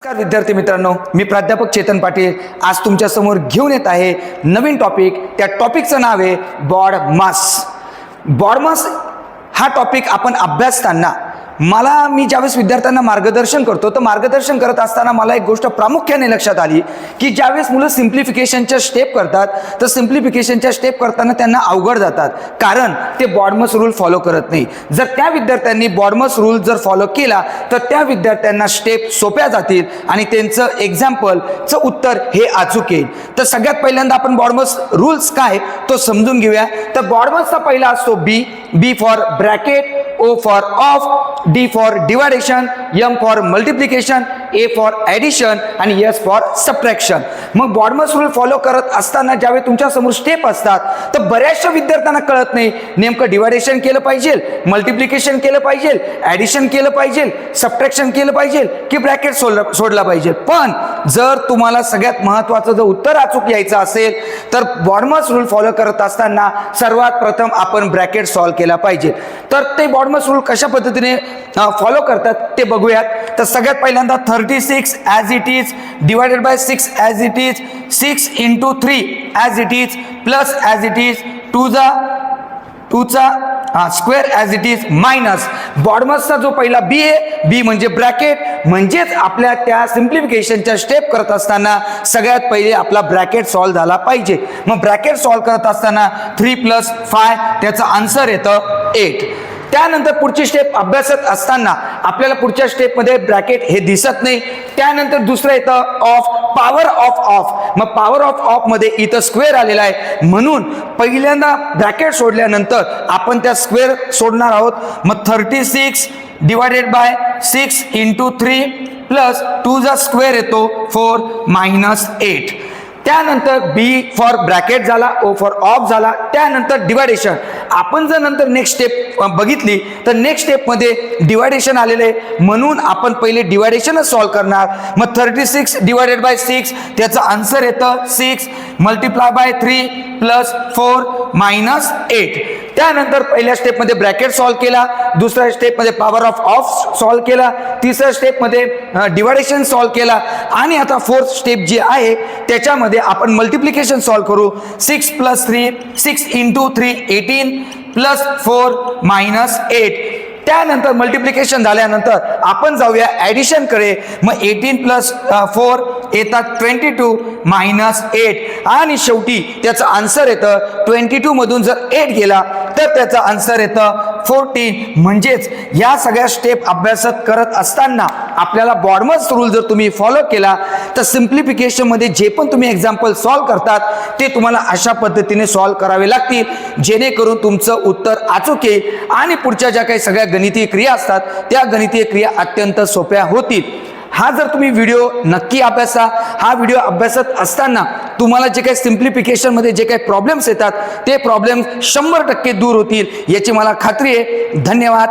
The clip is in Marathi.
नमस्कार विद्यार्थी मित्रांनो, मी प्राध्यापक चेतन पाटील आज तुमच्या समोर घेऊन येत आहे नवीन टॉपिक। त्या टॉपिकचं नाव आहे बॉड मास। बॉड मास हा टॉपिक आपण अभ्यासताना मी ज्यावेळेस विद्यार्थ्यांना मार्गदर्शन करतो तर मार्गदर्शन करत असताना मला एक गोष्ट प्रामुख्याने लक्षात आली की ज्यावेळेस मुलं सिम्प्लिफिकेशनच्या स्टेप करतात तर सिम्प्लिफिकेशनच्या स्टेप करताना त्यांना अवघड जातात, कारण ते बॉडमस रूल फॉलो करत नाही। जर त्या विद्यार्थ्यांनी बॉडमस रूल जर फॉलो केला तर त्या विद्यार्थ्यांना स्टेप सोप्या जातील आणि त्यांचं एक्झाम्पलचं उत्तर हे अचूक येईल। तर सगळ्यात पहिल्यांदा आपण बॉडमस रूल्स काय तो समजून घेऊया। तर बॉडमसचा पहिला असतो B for bracket, O for of, D for division, M for multiplication, A for addition आणि S फॉर सबट्रॅक्शन। मग बॉडमस रूल फॉलो करत असताना ज्यावेळी तुमच्या समोर स्टेप असतात तर बऱ्याचशा विद्यार्थ्यांना कळत नाही नेमकं डिवायडेशन केलं पाहिजे, मल्टिप्लिकेशन केलं पाहिजे, ॲडिशन केलं पाहिजे, सबट्रॅक्शन केलं पाहिजे की ब्रॅकेट सोडला पाहिजे। पण जर तुम्हाला सगळ्यात महत्त्वाचं जर उत्तर अचूक यायचं असेल तर बॉडमस रूल फॉलो करत असताना सर्वात प्रथम आपण ब्रॅकेट सॉल्व केला पाहिजे। तर ते बॉडमस रूल कशा पद्धतीने फॉलो करतात ते बघूयात। तर सगळ्यात पहिल्यांदा 36 as it is divided by 6 as it is, 6 into 3 as it is plus as it is 2चा square as it is minus बॉडमसचा जो पहिला बी आहे, बी म्हणजे ब्रॅकेट, म्हणजेच आपल्या त्या सिम्प्लिफिकेशनच्या स्टेप करत असताना सगळ्यात पहिले आपला ब्रॅकेट सॉल्व झाला पाहिजे। मग ब्रॅकेट सॉल्व करत असताना 3 + 5 त्याचं आन्सर येतं 8। त्यानंतर पुढची स्टेप अभ्यासत असताना आपल्याला पुढच्या स्टेपमध्ये ब्रॅकेट हे दिसत नाही। त्यानंतर दुसरं येतं ऑफ, पॉवर ऑफ ऑफ। मग पॉवर ऑफ ऑफ मध्ये इथं स्क्वेअर आलेला आहे, म्हणून पहिल्यांदा ब्रॅकेट सोडल्यानंतर आपण त्या स्क्वेअर सोडणार आहोत। मग 36 डिवायडेड बाय 6 into 3 प्लस 2चा स्क्वेअर येतो 4 मायनस 8। त्यानंतर बी फॉर ब्रॅकेट झाला, ओ फॉर ऑफ झाला। त्यानंतर डिवायडेशन आपण जर नंतर नेक्स्ट स्टेप बघितली तर नेक्स्ट स्टेपमध्ये डिवायडेशन आलेलं आहे, म्हणून आपण पहिले डिवायडेशनच सॉल्व करणार। मग 36 डिवायडेड बाय 6 त्याचं आन्सर येतं 6 मल्टिप्लाय बाय 3 प्लस 4 मायनस 8। त्यानंतर पहिल्या स्टेपमध्ये ब्रॅकेट सॉल्व केला, दुसऱ्या स्टेपमध्ये पॉवर ऑफ ऑफ सॉल्व केला, तिसऱ्या स्टेपमध्ये डिवायडेशन सॉल्व केला आणि आता फोर्थ स्टेप जी आहे त्याच्यामध्ये आपण मल्टिप्लिकेशन सॉल्व करू। 6 + 3 6 into 3 18 प्लस 4 मायनस 8। त्यानंतर मल्टिप्लिकेशन झाल्यानंतर आपण जाऊया ॲडिशन कडे। मग 18 + 4 येतात 22 मायनस 8 आणि शेवटी त्याचं आन्सर येतं 22 मधून जर 8 गेला तर त्याचं आन्सर येतं 14। म्हणजेच या सगळ्या स्टेप अभ्यासत करत असताना आपल्याला बॉडमस रूल जर तुम्ही फॉलो केला तर सिम्प्लिफिकेशन मध्ये जे पण तुम्ही एक्झाम्पल सॉल्व करतात ते तुम्हाला अशा पद्धतीने सॉल्व करावे लागतील जेणेकरून तुमचं उत्तर अचूक येईल आणि पुढच्या ज्या काही सगळ्या गणितीय क्रिया असतात त्या गणितीय क्रिया अत्यंत सोप्या होतील। हा जर तुम्ही व्हिडिओ नक्की अभ्यासा। हा व्हिडिओ अभ्यासत असताना तुम्हाला जे काही सिम्प्लिफिकेशन मध्ये जे काही प्रॉब्लेम्स येतात ते प्रॉब्लेम 100% दूर होतील याची मला खात्री आहे। धन्यवाद।